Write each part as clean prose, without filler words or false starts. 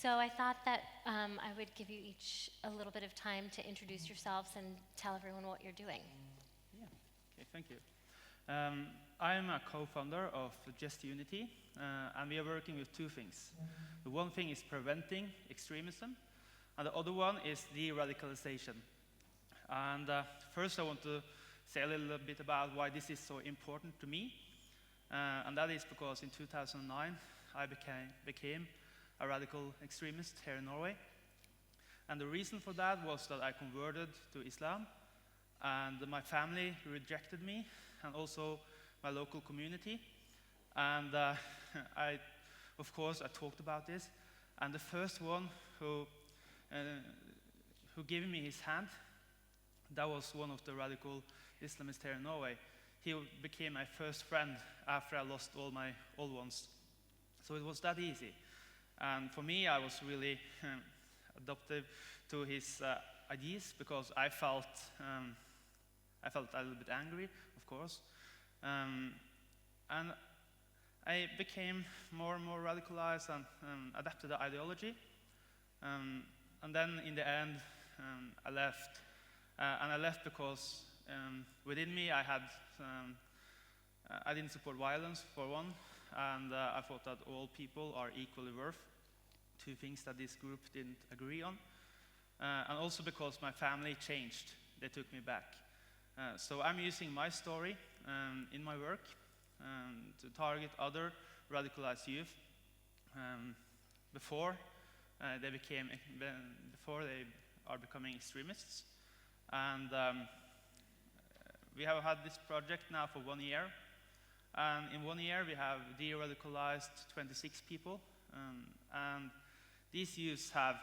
So I thought that I would give you each a little bit of time to introduce yourselves and tell everyone what you're doing. Yeah, okay, thank you. I'm a co-founder of Just Unity, and we are working with two things. The one thing is preventing extremism, and the other one is de-radicalization. And first I want to say a little bit about why this is so important to me, and that is because in 2009 I became a radical extremist here in Norway. And the reason for that was that I converted to Islam, and my family rejected me, and also my local community. And of course, I talked about this. And the first one who gave me his hand, that was one of the radical Islamists here in Norway. He became my first friend after I lost all my old ones. So it was that easy. And for me, I was really adoptive to his ideas, because I felt a little bit angry, of course. And I became more and more radicalized and adapted the ideology. And then in the end, I left. And I left because within me I didn't support violence, for one, and I thought that all people are equally worth, two things that this group didn't agree on. And also because my family changed. They took me back. So I'm using my story in my work to target other radicalized youth before they are becoming extremists. And we have had this project now for 1 year. And in 1 year we have de-radicalized 26 people. And these youths have,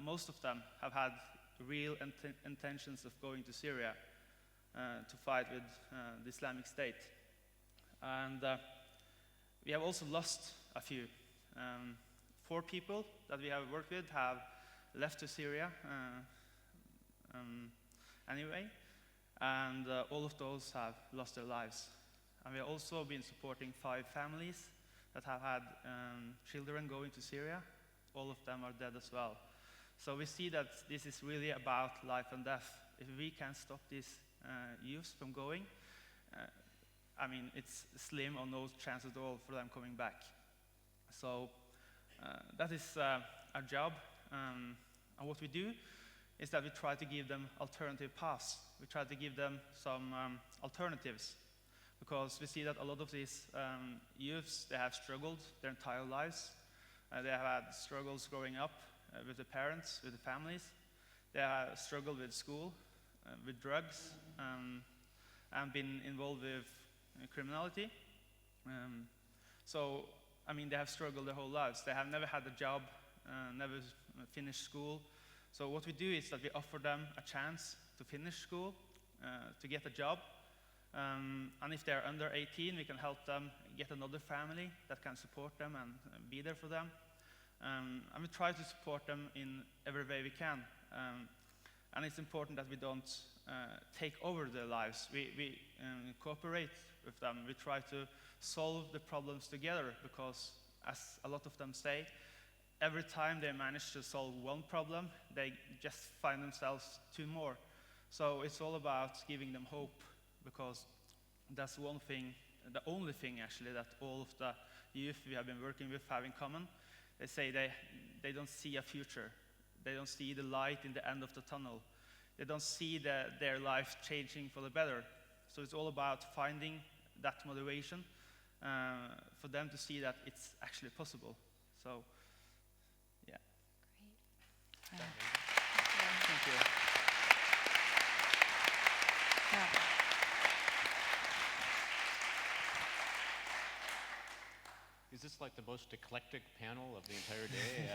most of them have had real intentions of going to Syria to fight with the Islamic State. And we have also lost a few. 4 people that we have worked with have left to Syria anyway, and all of those have lost their lives. And we have also been supporting 5 families that have had children going to Syria. All of them are dead as well. So we see that this is really about life and death. If we can stop these youths from going, I mean, it's slim or no chance at all for them coming back. So that is our job. And what we do is that we try to give them alternative paths. We try to give them some alternatives, because we see that a lot of these youths, they have struggled their entire lives. They have had struggles growing up with the parents, with the families. They have struggled with school, with drugs, and been involved with criminality. So, I mean, they have struggled their whole lives. They have never had a job, never finished school. So what we do is that we offer them a chance to finish school, to get a job. And if they're under 18, we can help them get another family that can support them and be there for them. And we try to support them in every way we can. And it's important that we don't take over their lives. We cooperate with them. We try to solve the problems together, because, as a lot of them say, every time they manage to solve one problem, they just find themselves 2 more. So it's all about giving them hope, because that's one thing, the only thing actually, that all of the youth we have been working with have in common. They say they don't see a future. They don't see the light in the end of the tunnel. They don't see their life changing for the better. So it's all about finding that motivation for them to see that it's actually possible. So, yeah. Great. Thank you. Yeah. Is this like the most eclectic panel of the entire day?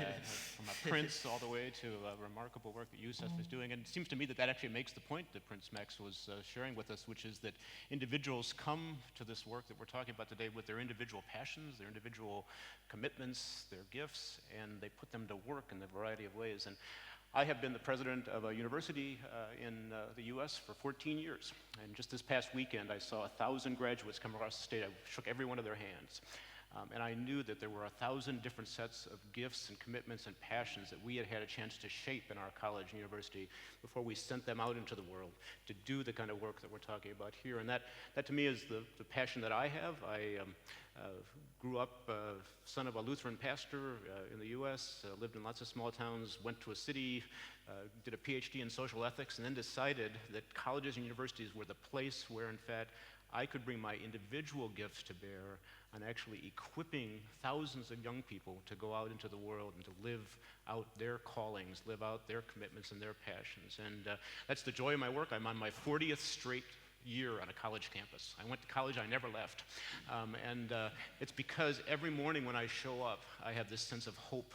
From a Prince all the way to remarkable work that Yousef is doing. And it seems to me that that actually makes the point that Prince Max was sharing with us, which is that individuals come to this work that we're talking about today with their individual passions, their individual commitments, their gifts, and they put them to work in a variety of ways. And I have been the president of a university in the US for 14 years. And just this past weekend, I saw 1,000 graduates come across the state. I shook every one of their hands. And I knew that there were 1,000 different sets of gifts and commitments and passions that we had had a chance to shape in our college and university before we sent them out into the world to do the kind of work that we're talking about here. And that to me is the passion that I have. I grew up son of a Lutheran pastor in the US, lived in lots of small towns, went to a city, did a PhD in social ethics, and then decided that colleges and universities were the place where, in fact, I could bring my individual gifts to bear on actually equipping thousands of young people to go out into the world and to live out their callings, live out their commitments and their passions. And that's the joy of my work. I'm on my 40th straight year on a college campus. I went to college, I never left. It's because every morning when I show up, I have this sense of hope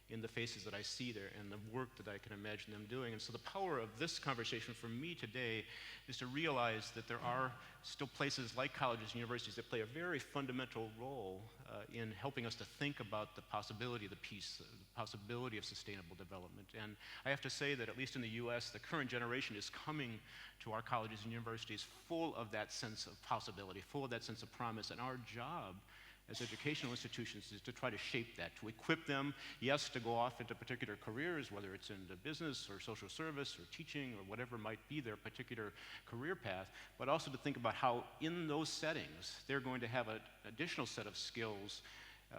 in the faces that I see there and the work that I can imagine them doing. And so the power of this conversation for me today is to realize that there are still places like colleges and universities that play a very fundamental role in helping us to think about the possibility of the peace, the possibility of sustainable development. And I have to say that at least in the US, the current generation is coming to our colleges and universities full of that sense of possibility, full of that sense of promise. And our job as educational institutions is to try to shape that, to equip them, yes, to go off into particular careers, whether it's into business or social service or teaching or whatever might be their particular career path, but also to think about how in those settings they're going to have an additional set of skills.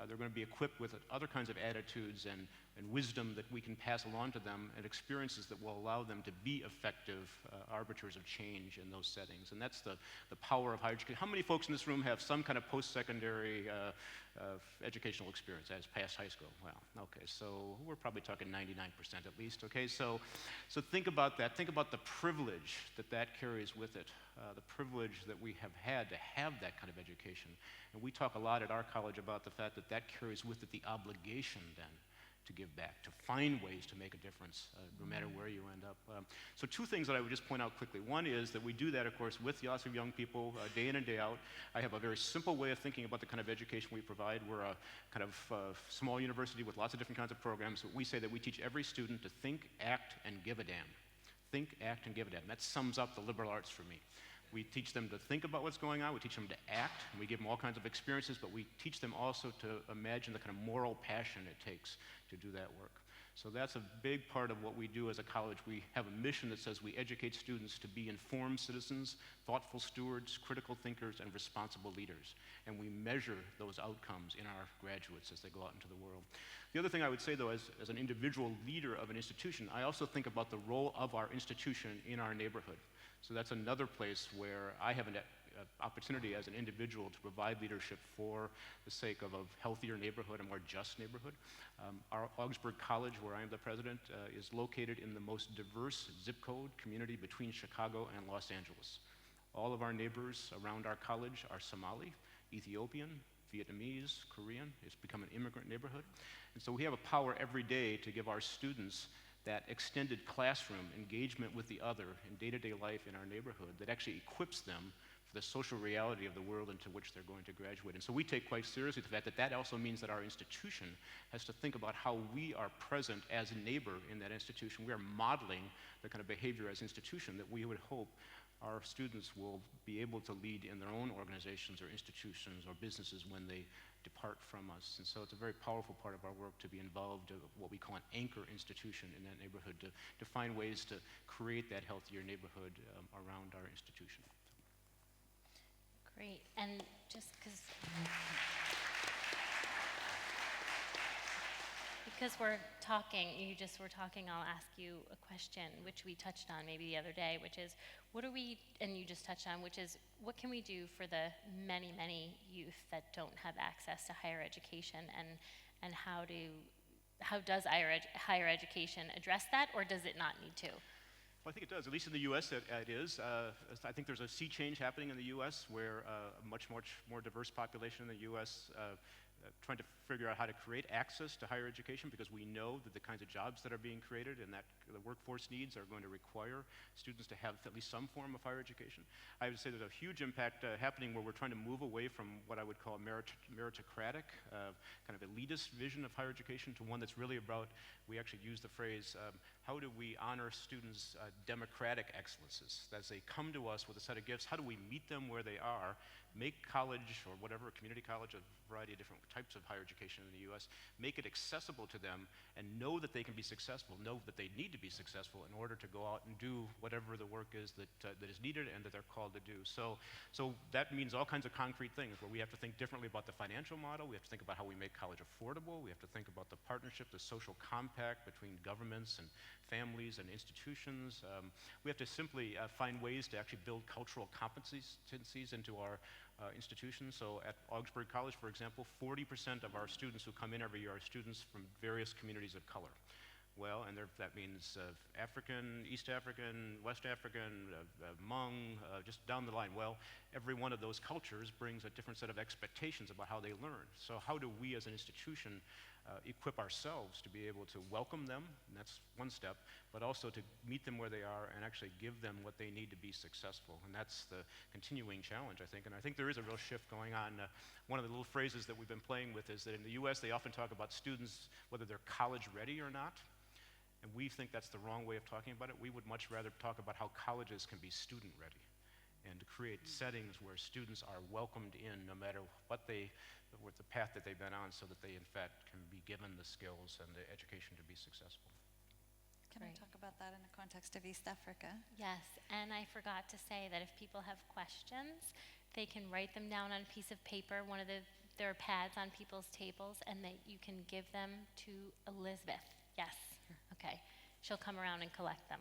They're going to be equipped with other kinds of attitudes and wisdom that we can pass along to them, and experiences that will allow them to be effective arbiters of change in those settings. And that's the power of higher education. How many folks in this room have some kind of post-secondary educational experience as past high school? Well, okay, so we're probably talking 99% at least, okay? So think about that. Think about the privilege that carries with it, the privilege that we have had to have that kind of education. And we talk a lot at our college about the fact that carries with it the obligation then to give back, to find ways to make a difference, no matter where you end up. So two things that I would just point out quickly. One is that we do that, of course, with lots of young people, day in and day out. I have a very simple way of thinking about the kind of education we provide. We're a kind of small university with lots of different kinds of programs. But we say that we teach every student to think, act, and give a damn. Think, act, and give a damn. That sums up the liberal arts for me. We teach them to think about what's going on, we teach them to act, and we give them all kinds of experiences, but we teach them also to imagine the kind of moral passion it takes to do that work. So that's a big part of what we do as a college. We have a mission that says we educate students to be informed citizens, thoughtful stewards, critical thinkers, and responsible leaders. And we measure those outcomes in our graduates as they go out into the world. The other thing I would say, though, as an individual leader of an institution, I also think about the role of our institution in our neighborhood. So that's another place where I have an opportunity as an individual to provide leadership for the sake of a healthier neighborhood, a more just neighborhood. Our Augsburg College, where I am the president, is located in the most diverse zip code community between Chicago and Los Angeles. All of our neighbors around our college are Somali, Ethiopian, Vietnamese, Korean. It's become an immigrant neighborhood. And so we have a power every day to give our students that extended classroom engagement with the other in day-to-day life in our neighborhood that actually equips them for the social reality of the world into which they're going to graduate. And so we take quite seriously the fact that also means that our institution has to think about how we are present as a neighbor in that institution. We are modeling the kind of behavior as an institution that we would hope our students will be able to lead in their own organizations or institutions or businesses when they depart from us. And so it's a very powerful part of our work to be involved in what we call an anchor institution in that neighborhood, to find ways to create that healthier neighborhood around our institution. Great. And just because we're talking, I'll ask you a question, which we touched on maybe the other day, which is, and you just touched on, which is, what can we do for the many, many youth that don't have access to higher education, and how does higher education address that, or does it not need to? Well, I think it does. At least in the U.S., it is. I think there's a sea change happening in the U.S. where a much more diverse population in the U.S. Trying to figure out how to create access to higher education, because we know that the kinds of jobs that are being created and that the workforce needs are going to require students to have at least some form of higher education. I would say there's a huge impact happening where we're trying to move away from what I would call a meritocratic, kind of elitist vision of higher education to one that's really about, we actually use the phrase, how do we honor students' democratic excellences? As they come to us with a set of gifts, how do we meet them where they are, make college or whatever, community college, a variety of different types of higher education in the US, make it accessible to them and know that they can be successful, know that they need to be successful in order to go out and do whatever the work is that is needed and that they're called to do. So that means all kinds of concrete things where we have to think differently about the financial model, we have to think about how we make college affordable, we have to think about the partnership, the social compact between governments and families and institutions. We have to simply find ways to actually build cultural competencies into our institutions. So at Augsburg College, for example, 40% of our students who come in every year are students from various communities of color. Well, and that means African, East African, West African, Hmong, just down the line. Well, every one of those cultures brings a different set of expectations about how they learn. So how do we as an institution equip ourselves to be able to welcome them, and that's one step, but also to meet them where they are and actually give them what they need to be successful. And that's the continuing challenge, I think. And I think there is a real shift going on. One of the little phrases that we've been playing with is that in the US, they often talk about students, whether they're college ready or not. And we think that's the wrong way of talking about it. We would much rather talk about how colleges can be student ready and to create settings where students are welcomed in no matter what the path that they've been on, so that they in fact can be given the skills and the education to be successful. Can I talk about that in the context of East Africa? Yes, and I forgot to say that if people have questions, they can write them down on a piece of paper. There are pads on people's tables, and you can give them to Elizabeth. Yes, okay. She'll come around and collect them.